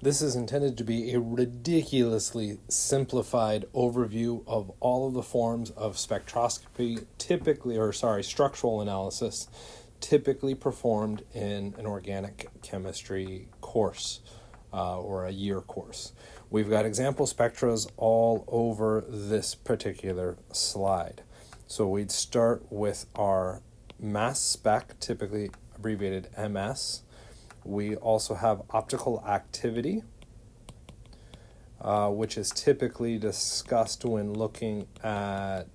This is intended to be a ridiculously simplified overview of all of the forms of spectroscopy, structural analysis, typically performed in an organic chemistry course or a year course. We've got example spectras all over this particular slide. So we'd start with our mass spec, typically abbreviated MS. We also have optical activity, which is typically discussed when looking at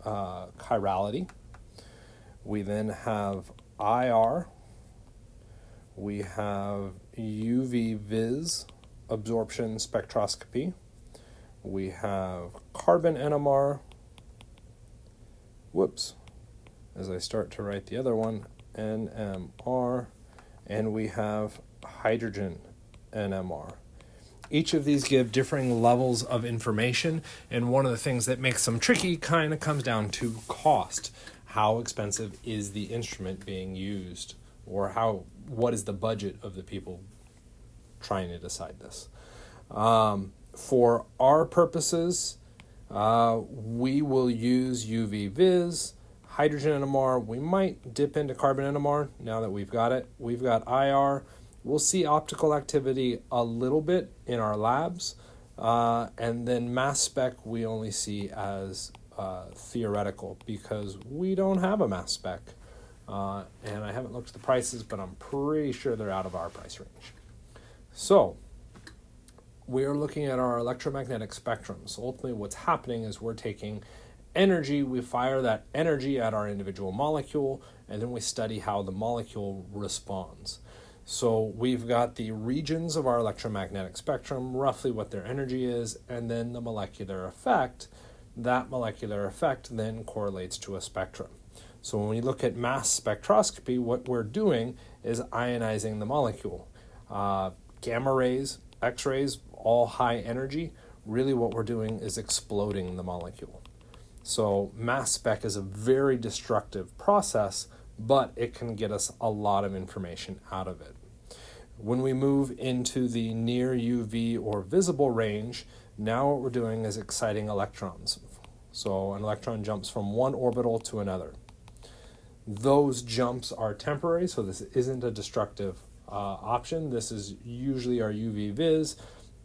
chirality. We then have IR. We have UV vis absorption spectroscopy. We have carbon NMR. As I start to write the other one, NMR. And we have hydrogen NMR. Each of these give differing levels of information, and one of the things that makes them tricky kind of comes down to cost. How expensive is the instrument being used, or what is the budget of the people trying to decide this? For our purposes, we will use UV vis, hydrogen NMR. We might dip into carbon NMR now that we've got it. We've got IR. We'll see optical activity a little bit in our labs. And then mass spec we only see as theoretical because we don't have a mass spec. And I haven't looked at the prices, but I'm pretty sure they're out of our price range. So we're looking at our electromagnetic spectrum. So ultimately what's happening is we're taking energy, we fire that energy at our individual molecule, and then we study how the molecule responds. So we've got the regions of our electromagnetic spectrum, roughly what their energy is, and then the molecular effect. That molecular effect then correlates to a spectrum. So when we look at mass spectroscopy, what we're doing is ionizing the molecule. Gamma rays, X-rays, all high energy. Really what we're doing is exploding the molecule. So mass spec is a very destructive process, but it can get us a lot of information out of it. When we move into the near UV or visible range, now what we're doing is exciting electrons. So an electron jumps from one orbital to another. Those jumps are temporary, so this isn't a destructive option. This is usually our UV vis.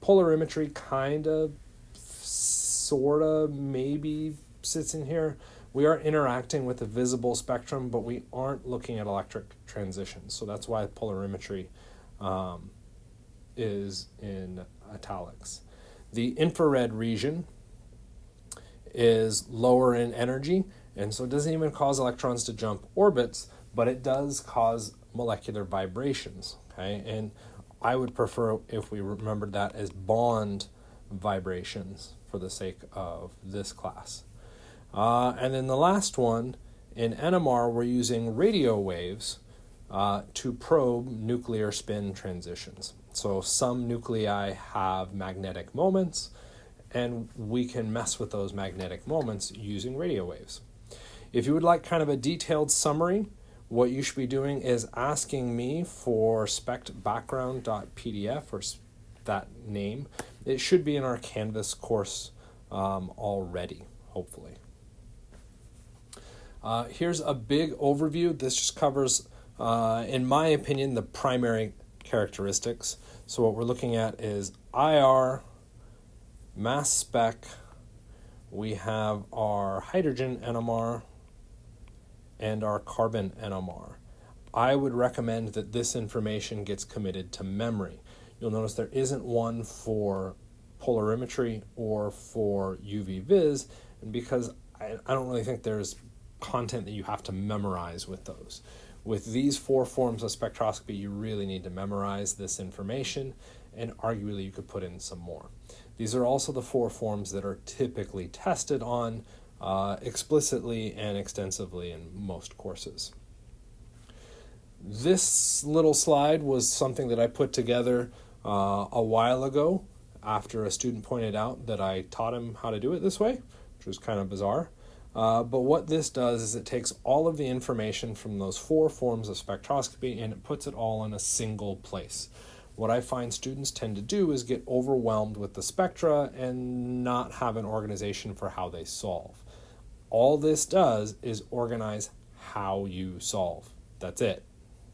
Polarimetry kind of, sort of, maybe sits in here. We are interacting with the visible spectrum, but we aren't looking at electric transitions. So that's why polarimetry is in italics. The infrared region is lower in energy, and so it doesn't even cause electrons to jump orbits, but it does cause molecular vibrations. Okay, and I would prefer if we remembered that as bond vibrations for the sake of this class. And then the last one, in NMR, we're using radio waves to probe nuclear spin transitions. So some nuclei have magnetic moments, and we can mess with those magnetic moments using radio waves. If you would like kind of a detailed summary, what you should be doing is asking me for specbackground.pdf, or that name. It should be in our Canvas course already, hopefully. Here's a big overview. This just covers, in my opinion, the primary characteristics. So what we're looking at is IR, mass spec, we have our hydrogen NMR, and our carbon NMR. I would recommend that this information gets committed to memory. You'll notice there isn't one for polarimetry or for UV vis, and because I don't really think there's content that you have to memorize with those. With these four forms of spectroscopy, you really need to memorize this information, and arguably you could put in some more. These are also the four forms that are typically tested on explicitly and extensively in most courses. This little slide was something that I put together a while ago after a student pointed out that I taught him how to do it this way, which was kind of bizarre. But what this does is it takes all of the information from those four forms of spectroscopy and it puts it all in a single place. What I find students tend to do is get overwhelmed with the spectra and not have an organization for how they solve. All this does is organize how you solve. That's it.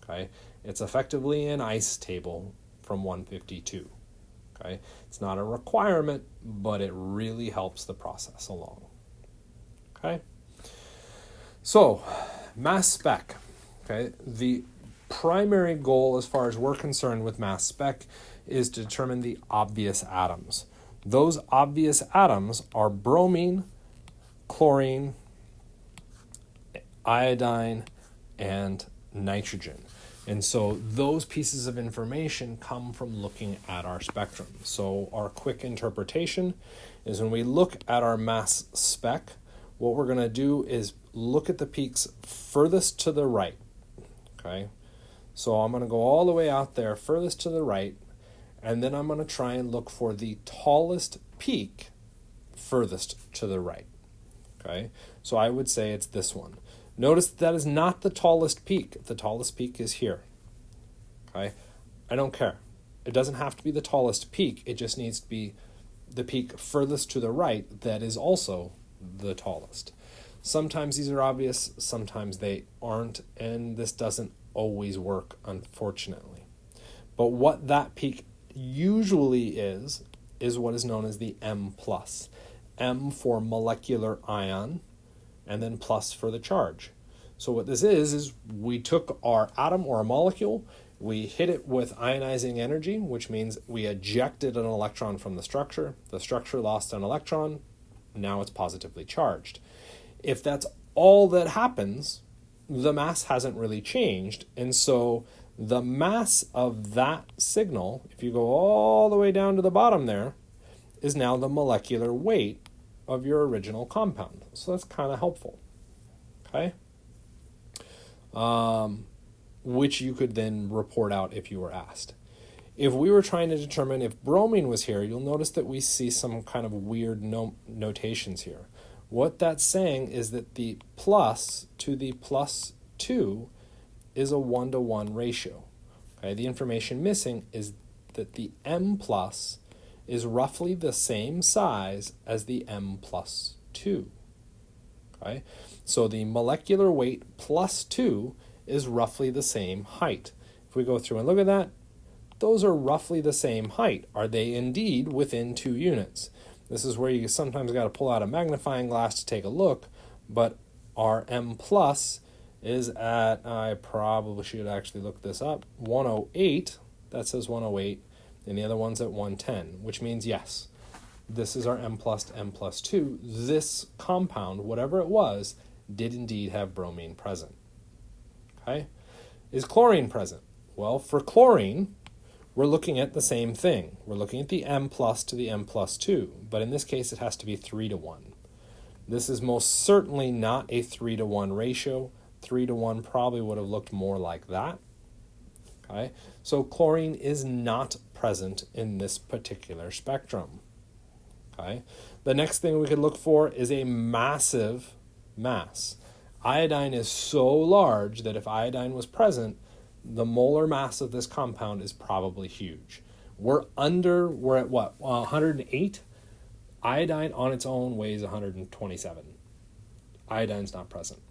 Okay? It's effectively an ICE table from 152. Okay? It's not a requirement, but it really helps the process along. Okay? So, mass spec. Okay? The primary goal as far as we're concerned with mass spec is to determine the obvious atoms. Those obvious atoms are bromine, chlorine, iodine, and nitrogen. And so those pieces of information come from looking at our spectrum. So our quick interpretation is when we look at our mass spec, what we're going to do is look at the peaks furthest to the right. Okay? So I'm going to go all the way out there furthest to the right, and then I'm going to try and look for the tallest peak furthest to the right. Okay? So I would say it's this one. Notice that is not the tallest peak. The tallest peak is here. Okay? I don't care. It doesn't have to be the tallest peak. It just needs to be the peak furthest to the right that is also the tallest. Sometimes these are obvious, sometimes they aren't, and this doesn't always work, unfortunately. But what that peak usually is what is known as the M+. M for molecular ion, and then plus for the charge. So what this is we took our atom or a molecule, we hit it with ionizing energy, which means we ejected an electron from the structure lost an electron, now it's positively charged. If that's all that happens, the mass hasn't really changed, and so the mass of that signal, if you go all the way down to the bottom there, is now the molecular weight of your original compound. So that's kind of helpful. Okay? Which you could then report out if you were asked. If we were trying to determine if bromine was here, you'll notice that we see some kind of weird notations here. What that's saying is that the plus to the plus 2 is a 1-to-1 ratio. Okay? The information missing is that the M plus is roughly the same size as the M plus 2. Okay? So the molecular weight plus 2 is roughly the same height. If we go through and look at that, those are roughly the same height. Are they indeed within 2 units? This is where you sometimes got to pull out a magnifying glass to take a look, but our M plus is at, I probably should actually look this up, 108. That says 108, and the other one's at 110, which means yes, this is our M plus to M plus 2. This compound, whatever it was, did indeed have bromine present. Okay? Is chlorine present? Well, for chlorine, we're looking at the same thing. We're looking at the M plus to the M plus 2, but in this case it has to be 3-to-1. This is most certainly not a 3-to-1 ratio. 3-to-1 probably would have looked more like that. Okay? So chlorine is not present in this particular spectrum. Okay? The next thing we could look for is a massive mass. Iodine is so large that if iodine was present, the molar mass of this compound is probably huge. We're at what, 108? Iodine on its own weighs 127. Iodine's not present.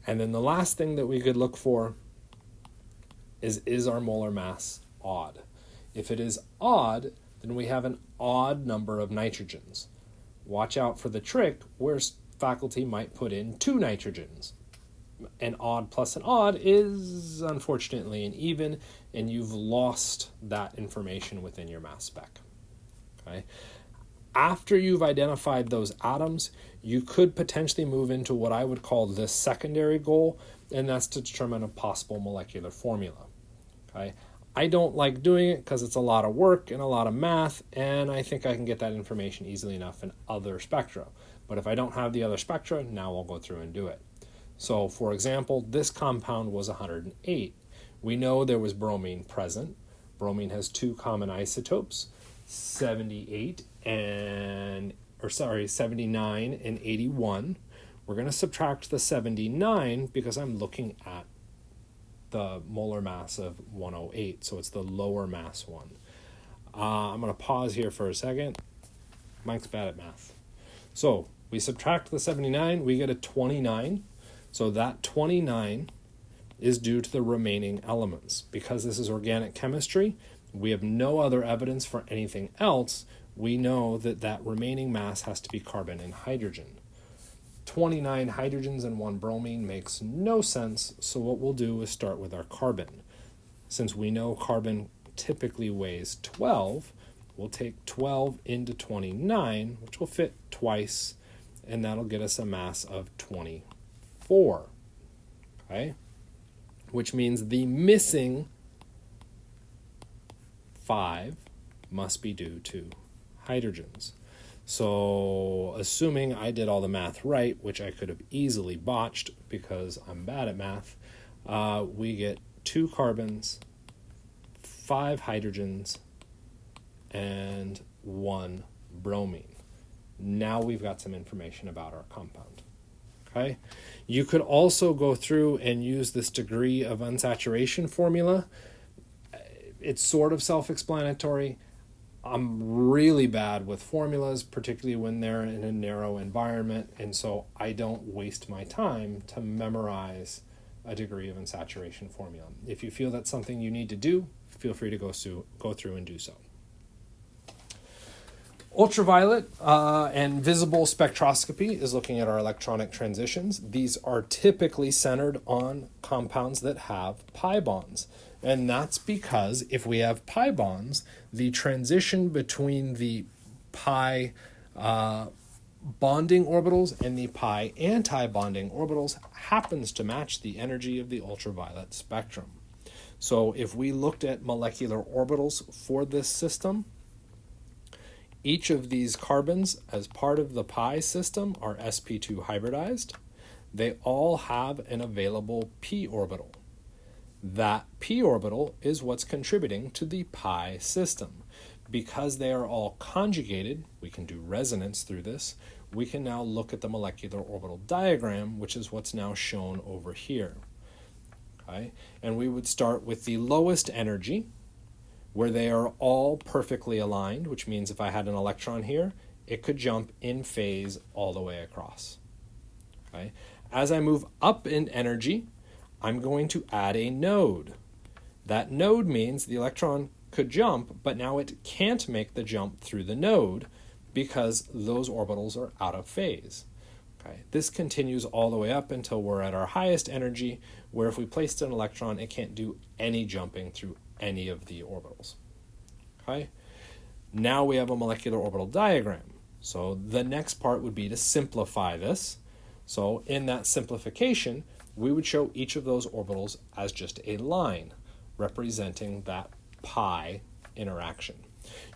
And then the last thing that we could look for is our molar mass odd? If it is odd, then we have an odd number of nitrogens. Watch out for the trick where faculty might put in 2 nitrogens. An odd plus an odd is unfortunately an even, and you've lost that information within your mass spec. Okay? After you've identified those atoms, you could potentially move into what I would call the secondary goal, and that's to determine a possible molecular formula. Okay? I don't like doing it because it's a lot of work and a lot of math, and I think I can get that information easily enough in other spectra. But if I don't have the other spectra, now I'll go through and do it. So, for example, this compound was 108. We know there was bromine present. Bromine has 2 common isotopes, 79 and 81. We're going to subtract the 79 because I'm looking at the molar mass of 108, so it's the lower mass one. I'm going to pause here for a second. Mike's bad at math. So we subtract the 79, we get a 29. So that 29 is due to the remaining elements. Because this is organic chemistry, we have no other evidence for anything else. We know that that remaining mass has to be carbon and hydrogen. 29 hydrogens and 1 bromine makes no sense, so what we'll do is start with our carbon. Since we know carbon typically weighs 12, we'll take 12 into 29, which will fit twice, and that'll get us a mass of 24. Okay? Which means the missing 5 must be due to hydrogens. So assuming I did all the math right, which I could have easily botched because I'm bad at math, we get 2 carbons, 5 hydrogens, and 1 bromine. Now we've got some information about our compound. Okay? You could also go through and use this degree of unsaturation formula. It's sort of self-explanatory. I'm really bad with formulas, particularly when they're in a narrow environment, and so I don't waste my time to memorize a degree of unsaturation formula. If you feel that's something you need to do, feel free to go through and do so. Ultraviolet and visible spectroscopy is looking at our electronic transitions. These are typically centered on compounds that have pi bonds. And that's because if we have pi bonds, the transition between the pi bonding orbitals and the pi anti-bonding orbitals happens to match the energy of the ultraviolet spectrum. So if we looked at molecular orbitals for this system, each of these carbons as part of the pi system are sp2 hybridized. They all have an available p orbital. That p orbital is what's contributing to the pi system. Because they are all conjugated, we can do resonance through this, we can now look at the molecular orbital diagram, which is what's now shown over here. Okay? And we would start with the lowest energy, where they are all perfectly aligned, which means if I had an electron here, it could jump in phase all the way across. Okay? As I move up in energy, I'm going to add a node. That node means the electron could jump, but now it can't make the jump through the node because those orbitals are out of phase. Okay? This continues all the way up until we're at our highest energy, where if we placed an electron, it can't do any jumping through any of the orbitals. Okay? Now we have a molecular orbital diagram. So the next part would be to simplify this. So in that simplification, we would show each of those orbitals as just a line representing that pi interaction.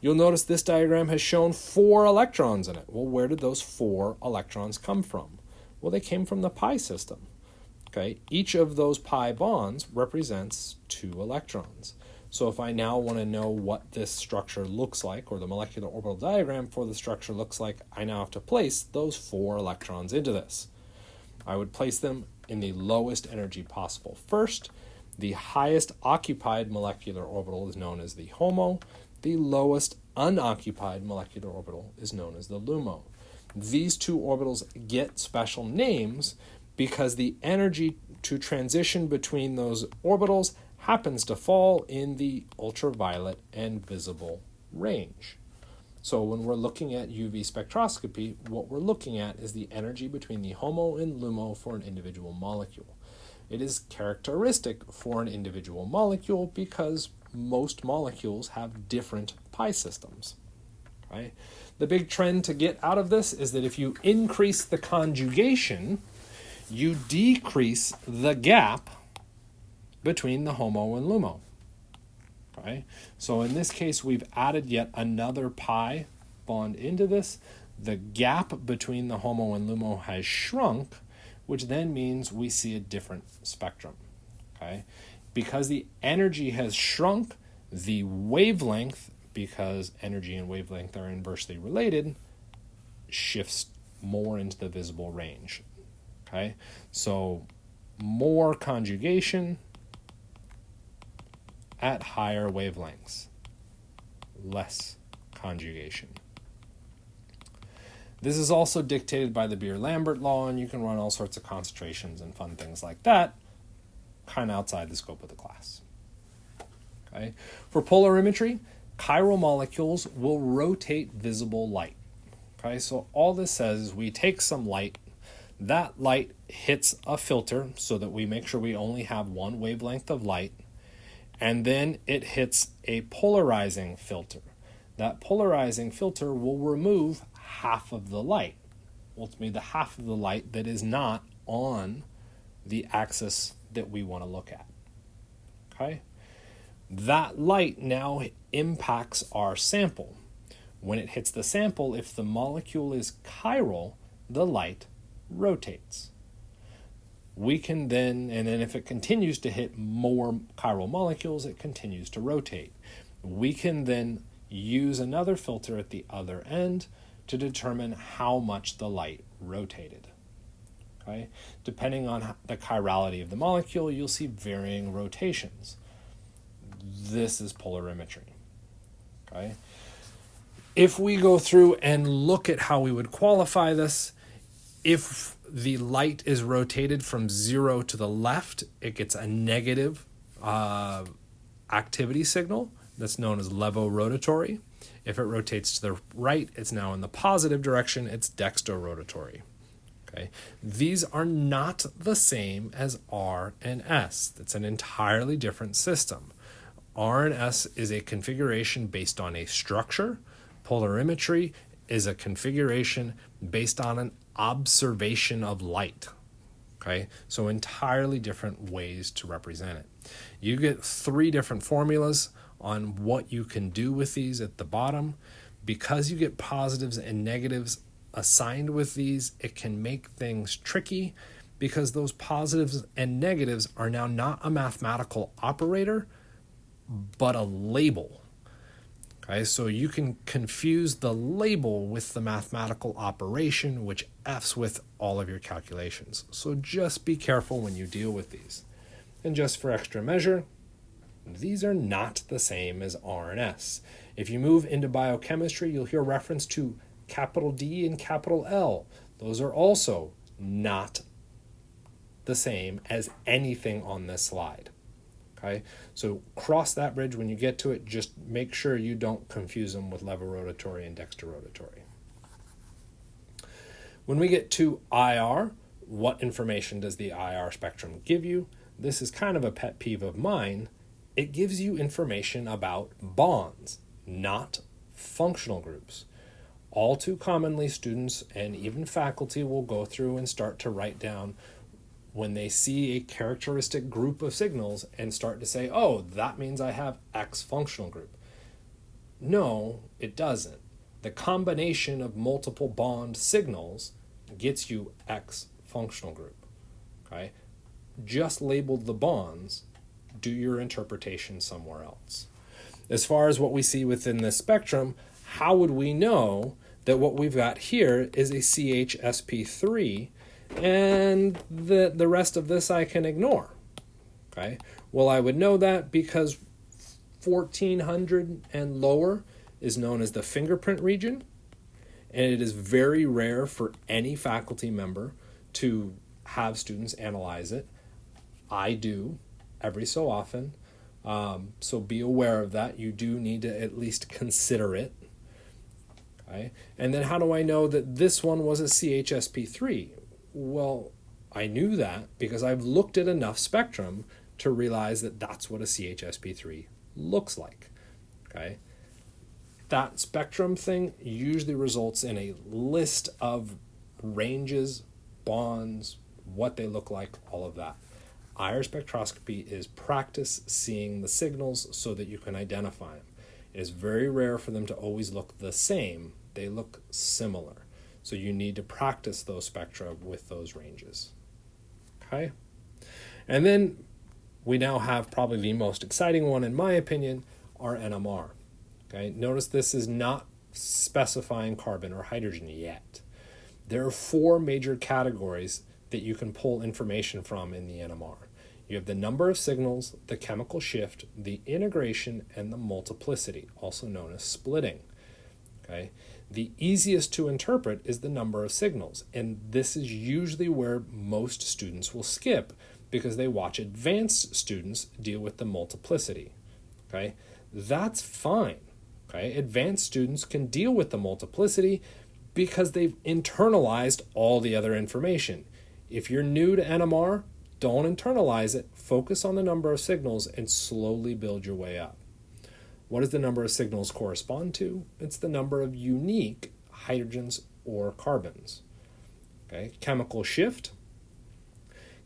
You'll notice this diagram has shown 4 electrons in it. Well, where did those 4 electrons come from? Well, they came from the pi system. Okay? Each of those pi bonds represents 2 electrons. So if I now want to know what this structure looks like, or the molecular orbital diagram for the structure looks like, I now have to place those 4 electrons into this. I would place them in the lowest energy possible first. The highest occupied molecular orbital is known as the HOMO. The lowest unoccupied molecular orbital is known as the LUMO. These 2 orbitals get special names because the energy to transition between those orbitals happens to fall in the ultraviolet and visible range. So when we're looking at UV spectroscopy, what we're looking at is the energy between the HOMO and LUMO for an individual molecule. It is characteristic for an individual molecule because most molecules have different pi systems. Right? The big trend to get out of this is that if you increase the conjugation, you decrease the gap between the HOMO and LUMO. Okay? So in this case, we've added yet another pi bond into this. The gap between the HOMO and LUMO has shrunk, which then means we see a different spectrum. Okay? Because the energy has shrunk, the wavelength, because energy and wavelength are inversely related, shifts more into the visible range. Okay? So more conjugation at higher wavelengths. Less conjugation. This is also dictated by the Beer-Lambert law, and you can run all sorts of concentrations and fun things like that, kind of outside the scope of the class. Okay. For polarimetry, chiral molecules will rotate visible light. Okay, so all this says is we take some light, that light hits a filter so that we make sure we only have one wavelength of light, and then it hits a polarizing filter. That polarizing filter will remove half of the light, ultimately the half of the light that is not on the axis that we want to look at. Okay? That light now impacts our sample. When it hits the sample, if the molecule is chiral, the light rotates. We can then if it continues to hit more chiral molecules, it continues to rotate. We can then use another filter at the other end to determine how much the light rotated. Okay? Depending on the chirality of the molecule, you'll see varying rotations. This is polarimetry. Okay? If we go through and look at how we would qualify this, if the light is rotated from 0 to the left, it gets a negative activity signal that's known as levorotatory. If it rotates to the right, it's now in the positive direction, it's dextrorotatory. Okay? These are not the same as R and S. It's an entirely different system. R and S is a configuration based on a structure. Polarimetry is a configuration based on an observation of light. Okay, so entirely different ways to represent it. You get 3 different formulas on what you can do with these at the bottom. Because you get positives and negatives assigned with these, it can make things tricky because those positives and negatives are now not a mathematical operator, but a label. Okay, so you can confuse the label with the mathematical operation, which F's with all of your calculations. So just be careful when you deal with these. And just for extra measure, these are not the same as R and S. If you move into biochemistry, you'll hear reference to capital D and capital L. Those are also not the same as anything on this slide. Okay, so cross that bridge when you get to it. Just make sure you don't confuse them with levorotatory and dextrorotatory. When we get to IR, what information does the IR spectrum give you? This is kind of a pet peeve of mine. It gives you information about bonds, not functional groups. All too commonly, students and even faculty will go through and start to write down when they see a characteristic group of signals and start to say, oh, that means I have X functional group. No, it doesn't. The combination of multiple bond signals gets you X functional group. Okay? Just label the bonds, do your interpretation somewhere else. As far as what we see within this spectrum, how would we know that what we've got here is a CHSP3 and the rest of this I can ignore? Okay. Well, I would know that because 1400 and lower is known as the fingerprint region, and it is very rare for any faculty member to have students analyze it. I do every so often, so be aware of that. You do need to at least consider it. Okay. And then how do I know that this one was a CHSP3? Well, I knew that because I've looked at enough spectrum to realize that that's what a CHSP3 looks like. Okay. That spectrum thing usually results in a list of ranges, bonds, what they look like, all of that. IR spectroscopy is practice seeing the signals so that you can identify them. It is very rare for them to always look the same. They look similar. So you need to practice those spectra with those ranges. Okay? And then we now have probably the most exciting one, in my opinion, our NMR. Okay? Notice this is not specifying carbon or hydrogen yet. There are 4 major categories that you can pull information from in the NMR. You have the number of signals, the chemical shift, the integration, and the multiplicity, also known as splitting. Okay? The easiest to interpret is the number of signals, and this is usually where most students will skip because they watch advanced students deal with the multiplicity. Okay? That's fine. Okay? Advanced students can deal with the multiplicity because they've internalized all the other information. If you're new to NMR, don't internalize it. Focus on the number of signals and slowly build your way up. What does the number of signals correspond to? It's the number of unique hydrogens or carbons. Okay? Chemical shift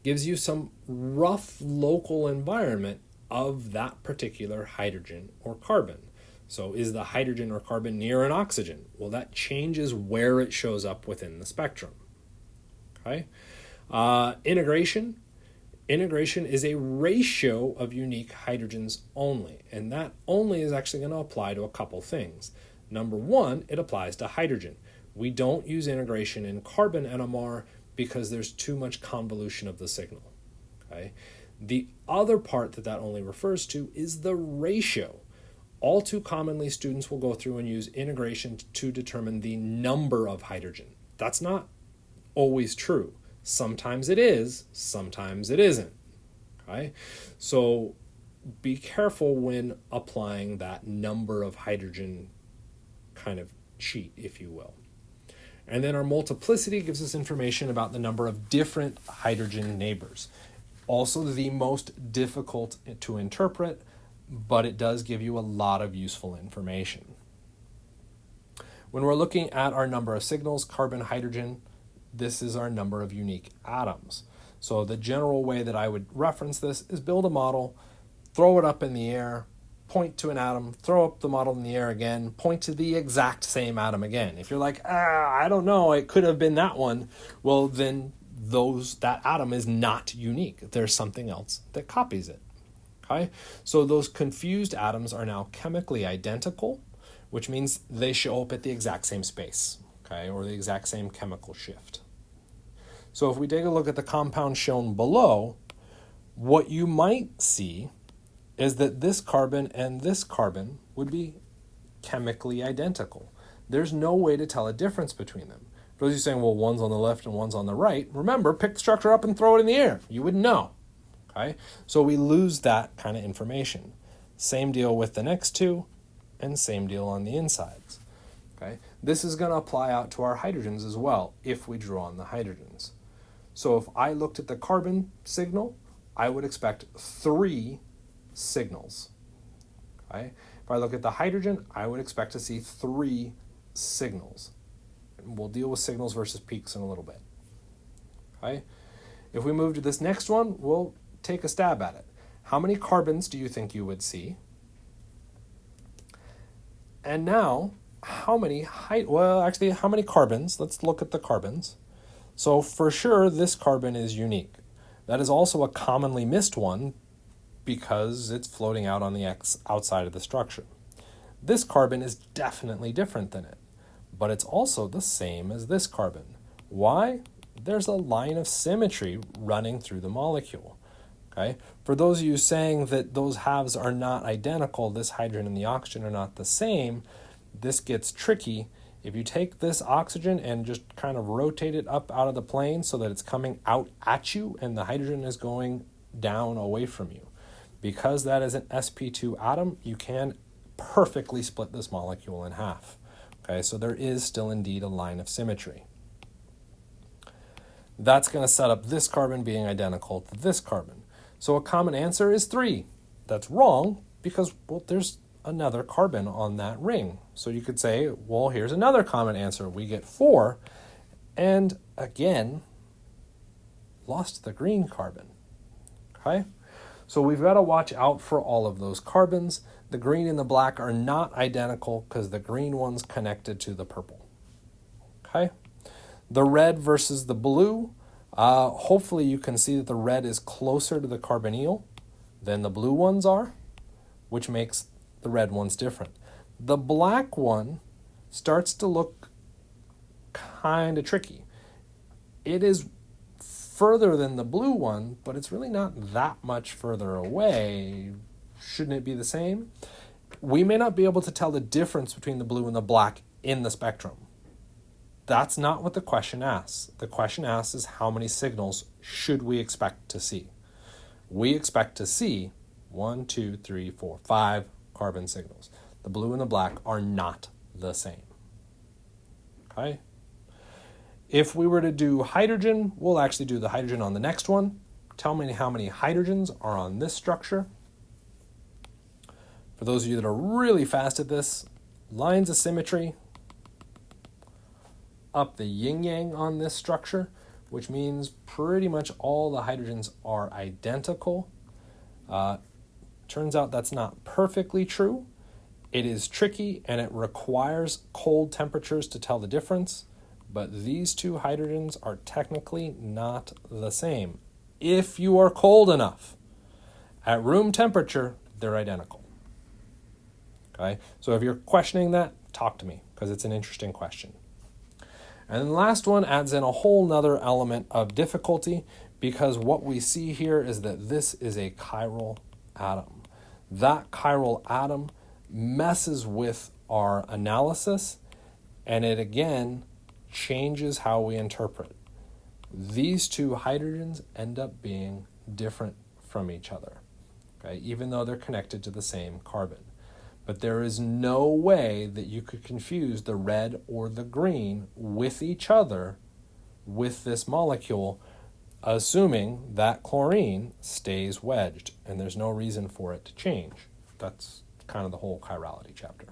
gives you some rough local environment of that particular hydrogen or carbon. So is the hydrogen or carbon near an oxygen? Well, that changes where it shows up within the spectrum. Okay? Integration. Integration is a ratio of unique hydrogens only, and that only is actually going to apply to a couple things. Number one, it applies to hydrogen. We don't use integration in carbon NMR because there's too much convolution of the signal. Okay? The other part that only refers to is the ratio. All too commonly, students will go through and use integration to determine the number of hydrogen. That's not always true. Sometimes it is, sometimes it isn't. Okay? So be careful when applying that number of hydrogen kind of cheat, if you will. And then our multiplicity gives us information about the number of different hydrogen neighbors. Also the most difficult to interpret, but it does give you a lot of useful information. When we're looking at our number of signals, carbon, hydrogen, this is our number of unique atoms. So the general way that I would reference this is build a model, throw it up in the air, point to an atom, throw up the model in the air again, point to the exact same atom again. If you're like, I don't know, it could have been that one, well then that atom is not unique. There's something else that copies it. Okay? So those confused atoms are now chemically identical, which means they show up at the exact same space, okay, or the exact same chemical shift. So if we take a look at the compound shown below, what you might see is that this carbon and this carbon would be chemically identical. There's no way to tell a difference between them. For those of you saying, well, one's on the left and one's on the right, remember, pick the structure up and throw it in the air. You wouldn't know. Okay? So we lose that kind of information. Same deal with the next two, and same deal on the insides. Okay? This is going to apply out to our hydrogens as well, if we draw on the hydrogens. So if I looked at the carbon signal, I would expect 3 signals. Okay? If I look at the hydrogen, I would expect to see 3 signals. And we'll deal with signals versus peaks in a little bit. Okay? If we move to this next one, we'll take a stab at it. How many carbons do you think you would see? And now, how many carbons? Let's look at the carbons. So for sure, this carbon is unique. That is also a commonly missed one because it's floating out on the outside of the structure. This carbon is definitely different than it, but it's also the same as this carbon. Why? There's a line of symmetry running through the molecule. Okay? For those of you saying that those halves are not identical, this hydrogen and the oxygen are not the same, this gets tricky. If you take this oxygen and just kind of rotate it up out of the plane so that it's coming out at you and the hydrogen is going down away from you. Because that is an sp2 atom, you can perfectly split this molecule in half. Okay, so there is still indeed a line of symmetry. That's going to set up this carbon being identical to this carbon. So a common answer is 3. That's wrong because, well, there's another carbon on that ring. So you could say, well, here's another common answer. We get 4. And again, lost the green carbon. Okay? So we've got to watch out for all of those carbons. The green and the black are not identical because the green one's connected to the purple. Okay? The red versus the blue. Hopefully you can see that the red is closer to the carbonyl than the blue ones are, which makes the red ones different. The black one starts to look kind of tricky. It is further than the blue one, but it's really not that much further away. Shouldn't it be the same? We may not be able to tell the difference between the blue and the black in the spectrum. That's not what the question asks. The question asks is how many signals should we expect to see? We expect to see 1, 2, 3, 4, 5 carbon signals. The blue and the black are not the same. Okay? If we were to do hydrogen, we'll actually do the hydrogen on the next one. Tell me how many hydrogens are on this structure. For those of you that are really fast at this, lines of symmetry up the yin-yang on this structure, which means pretty much all the hydrogens are identical. Turns out that's not perfectly true. It is tricky and it requires cold temperatures to tell the difference, but these two hydrogens are technically not the same. If you are cold enough, at room temperature, they're identical. Okay, so if you're questioning that, talk to me, because it's an interesting question. And then the last one adds in a whole nother element of difficulty, because what we see here is that this is a chiral atom. That chiral atom messes with our analysis, and it again changes how we interpret. These two hydrogens end up being different from each other, okay, even though they're connected to the same carbon. But there is no way that you could confuse the red or the green with each other with this molecule, assuming that chlorine stays wedged, and there's no reason for it to change. That's kind of the whole chirality chapter.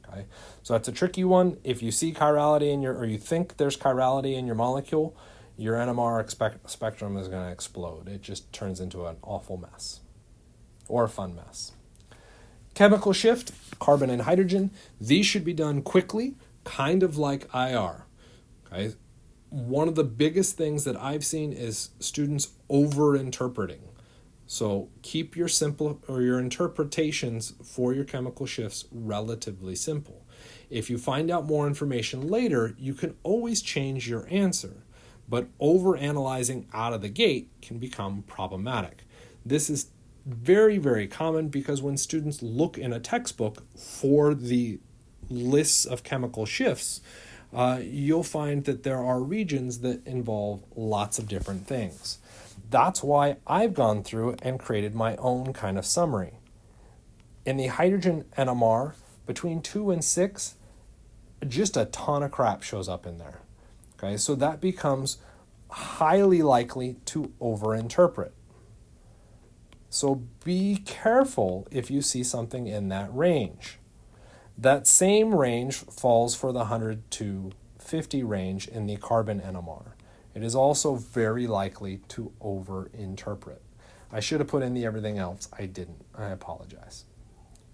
Okay, so that's a tricky one. If you see chirality in or you think there's chirality in your molecule, your NMR spectrum is going to explode. It just turns into an awful mess, or a fun mess. Chemical shift, carbon and hydrogen, these should be done quickly, kind of like IR. Okay? One of the biggest things that I've seen is students over-interpreting. So keep your interpretations for your chemical shifts relatively simple. If you find out more information later, you can always change your answer, but over-analyzing out of the gate can become problematic. This is very, very common because when students look in a textbook for the lists of chemical shifts, you'll find that there are regions that involve lots of different things. That's why I've gone through and created my own kind of summary. In the hydrogen NMR, between 2 and 6, just a ton of crap shows up in there. Okay, so that becomes highly likely to overinterpret. So be careful if you see something in that range. That same range falls for the 100 to 50 range in the carbon NMR. It is also very likely to overinterpret. I should have put in the everything else. I didn't. I apologize.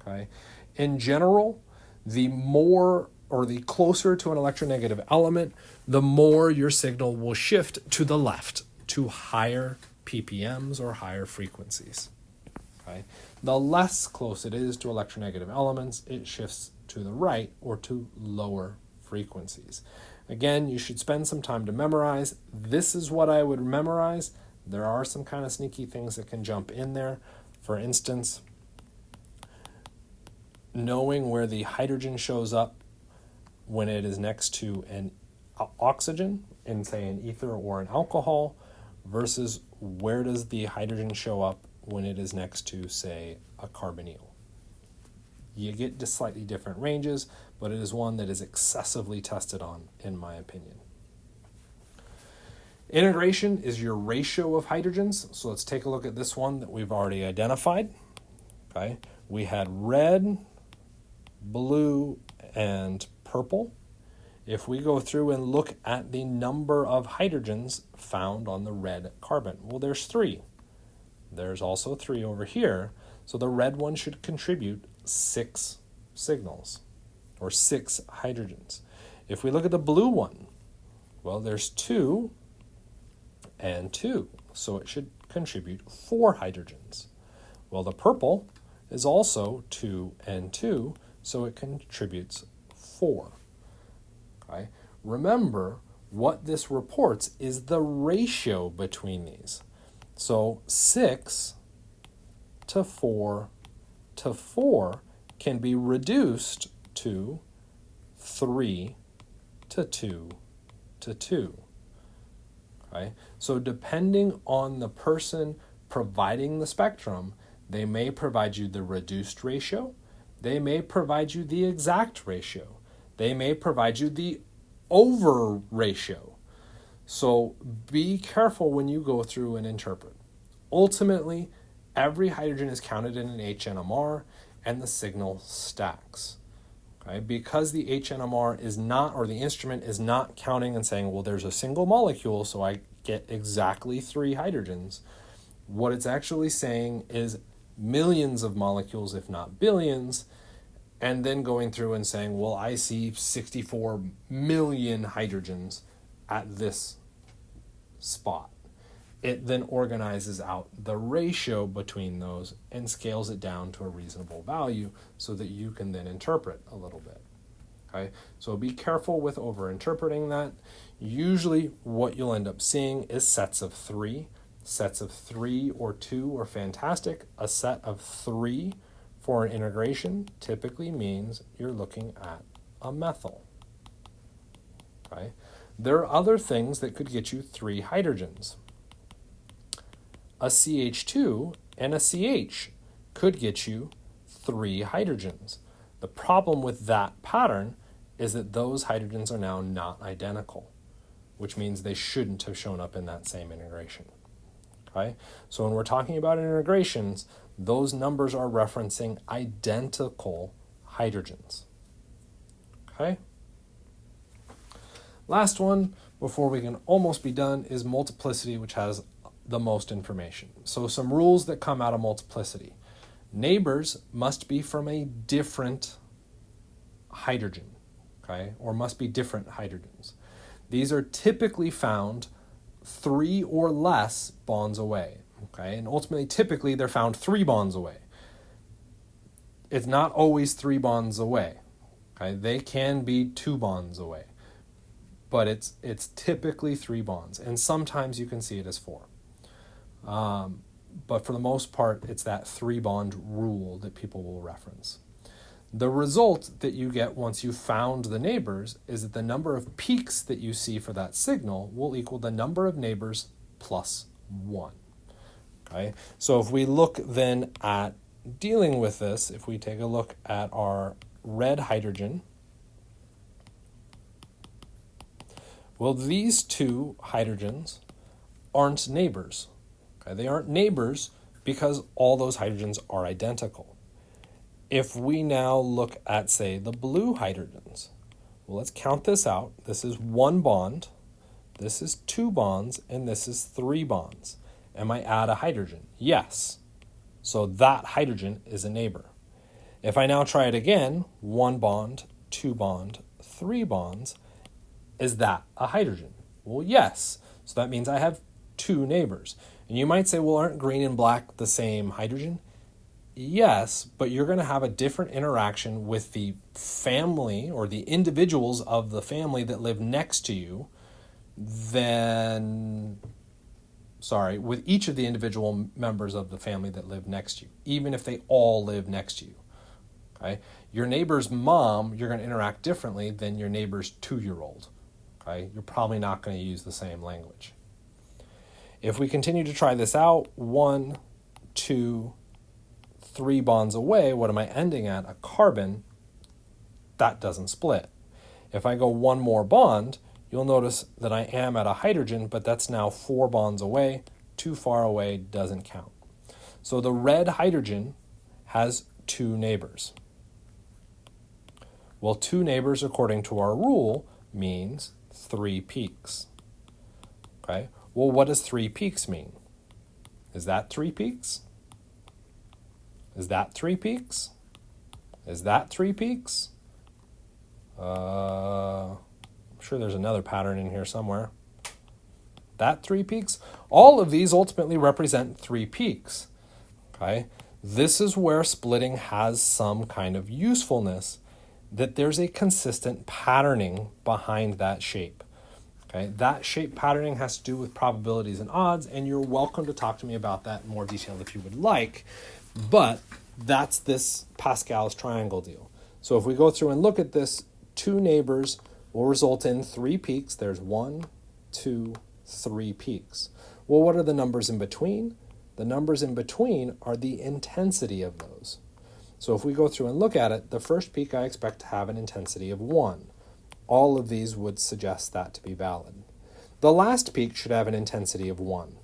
Okay. In general, the more or the closer to an electronegative element, the more your signal will shift to the left, to higher ppms or higher frequencies. Okay? The less close it is to electronegative elements, it shifts to the right or to lower frequencies. Again, you should spend some time to memorize. This is what I would memorize. There are some kind of sneaky things that can jump in there. For instance, knowing where the hydrogen shows up when it is next to an oxygen in, say, an ether or an alcohol, versus where does the hydrogen show up when it is next to, say, a carbonyl. You get to slightly different ranges, but it is one that is excessively tested on, in my opinion. Integration is your ratio of hydrogens. So let's take a look at this one that we've already identified. Okay, we had red, blue, and purple. If we go through and look at the number of hydrogens found on the red carbon, well, there's 3. There's also 3 over here. So the red one should contribute 6 signals, or 6 hydrogens. If we look at the blue one, well, there's 2 and 2, so it should contribute 4 hydrogens. Well, the purple is also 2 and 2, so it contributes 4. Okay? Remember, what this reports is the ratio between these. So 6 to 4 to 4 can be reduced to 3 to 2 to 2. Okay? So depending on the person providing the spectrum, they may provide you the reduced ratio, they may provide you the exact ratio, they may provide you the over ratio. So be careful when you go through and interpret. Ultimately, every hydrogen is counted in an H NMR and the signal stacks. Okay? Because the H NMR is not, or the instrument is not counting and saying, well, there's a single molecule, so I get exactly 3 hydrogens. What it's actually saying is millions of molecules, if not billions, and then going through and saying, well, I see 64 million hydrogens at this spot. It then organizes out the ratio between those and scales it down to a reasonable value so that you can then interpret a little bit. Okay? So be careful with over-interpreting that. Usually what you'll end up seeing is sets of 3. Sets of 3 or 2 are fantastic. A set of 3 for an integration typically means you're looking at a methyl. Okay? There are other things that could get you 3 hydrogens. A CH2 and a CH could get you 3 hydrogens. The problem with that pattern is that those hydrogens are now not identical, which means they shouldn't have shown up in that same integration. Okay? So when we're talking about integrations, those numbers are referencing identical hydrogens. Okay? Last one, before we can almost be done, is multiplicity, which has the most information. So some rules that come out of multiplicity. Neighbors must be from a different hydrogen, okay, or must be different hydrogens. These are typically found 3 or less bonds away, okay, and ultimately, typically, they're found 3 bonds away. It's not always 3 bonds away, okay, they can be 2 bonds away, but it's typically 3 bonds, and sometimes you can see it as 4. But for the most part, it's that 3 bond rule that people will reference. The result that you get once you found the neighbors is that the number of peaks that you see for that signal will equal the number of neighbors plus 1. Okay? So if we look then at dealing with this, if we take a look at our red hydrogen, well, these 2 hydrogens aren't neighbors. Okay? They aren't neighbors because all those hydrogens are identical. If we now look at, say, the blue hydrogens, well, let's count this out. This is 1 bond, this is 2 bonds, and this is 3 bonds. Am I add a hydrogen? Yes. So that hydrogen is a neighbor. If I now try it again, 1 bond, 2 bond, 3 bonds, is that a hydrogen? Well, yes. So that means I have 2 neighbors. And you might say, well, aren't green and black the same hydrogen? Yes, but you're going to have a different interaction with the family or the individuals of the family that live next to you with each of the individual members of the family that live next to you, even if they all live next to you. Okay? Your neighbor's mom, you're going to interact differently than your neighbor's 2-year-old. Okay? You're probably not going to use the same language. If we continue to try this out, 1, 2, 3 bonds away, what am I ending at? A carbon. That doesn't split. If I go 1 more bond, you'll notice that I am at a hydrogen, but that's now 4 bonds away. Too far away doesn't count. So the red hydrogen has 2 neighbors. Well, 2 neighbors, according to our rule, means 3 peaks. Okay? Well, what does 3 peaks mean? Is that 3 peaks? Is that 3 peaks? Is that 3 peaks? I'm sure there's another pattern in here somewhere. That 3 peaks? All of these ultimately represent 3 peaks. Okay? This is where splitting has some kind of usefulness, that there's a consistent patterning behind that shape. Okay, that shape patterning has to do with probabilities and odds, and you're welcome to talk to me about that in more detail if you would like, but that's this Pascal's triangle deal. So if we go through and look at this, 2 neighbors will result in 3 peaks. There's 1, 2, 3 peaks. Well, what are the numbers in between? The numbers in between are the intensity of those. So if we go through and look at it, the first peak I expect to have an intensity of 1. All of these would suggest that to be valid. The last peak should have an intensity of 1.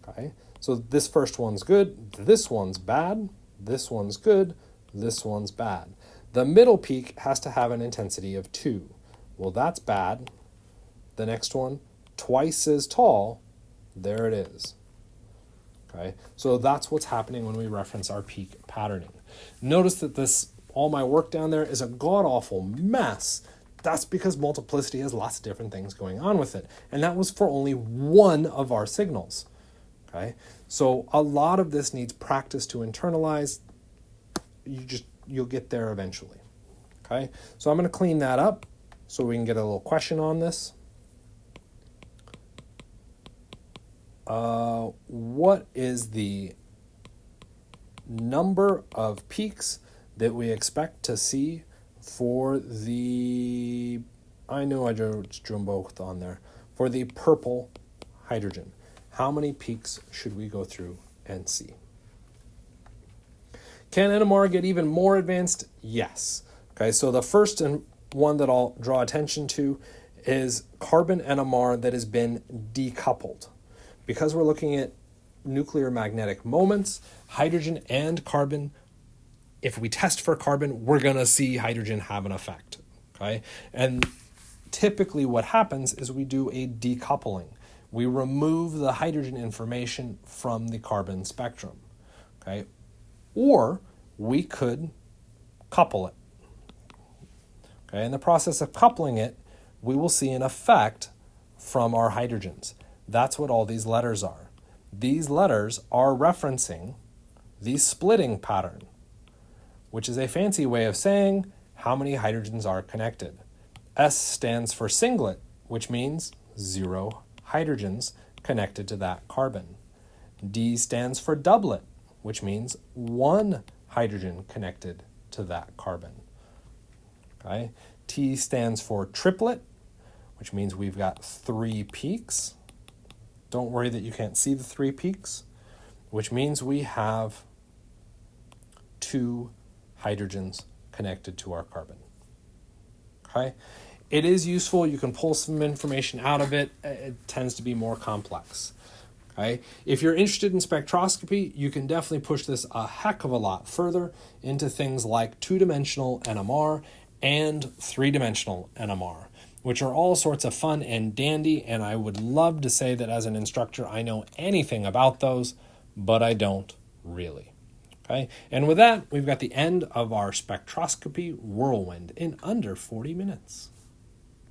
Okay, so this first one's good, this one's bad, this one's good, this one's bad. The middle peak has to have an intensity of 2. Well, that's bad. The next one, twice as tall, there it is. Okay, so that's what's happening when we reference our peak patterning. Notice that all my work down there is a god-awful mess. That's because multiplicity has lots of different things going on with it. And that was for only one of our signals. Okay, so a lot of this needs practice to internalize. You'll get there eventually. Okay, so I'm going to clean that up so we can get a little question on this. What is the number of peaks that we expect to see for the, I know I drew them both on there, for the purple hydrogen? How many peaks should we go through and see? Can NMR get even more advanced? Yes. Okay, so the first one that I'll draw attention to is carbon NMR that has been decoupled. Because we're looking at nuclear magnetic moments, hydrogen and carbon, if we test for carbon, we're going to see hydrogen have an effect. Okay? And typically what happens is we do a decoupling. We remove the hydrogen information from the carbon spectrum. Okay? Or we could couple it. Okay? In the process of coupling it, we will see an effect from our hydrogens. That's what all these letters are. These letters are referencing the splitting pattern, which is a fancy way of saying how many hydrogens are connected. S stands for singlet, which means 0 hydrogens connected to that carbon. D stands for doublet, which means 1 hydrogen connected to that carbon. Okay? T stands for triplet, which means we've got 3 peaks. Don't worry that you can't see the 3 peaks, which means we have 2 hydrogens connected to our carbon. Okay? It is useful. You can pull some information out of it. It tends to be more complex. Okay? If you're interested in spectroscopy, you can definitely push this a heck of a lot further into things like 2-dimensional NMR and 3-dimensional NMR, which are all sorts of fun and dandy, and I would love to say that as an instructor I know anything about those, but I don't really. Okay? And with that, we've got the end of our spectroscopy whirlwind in under 40 minutes.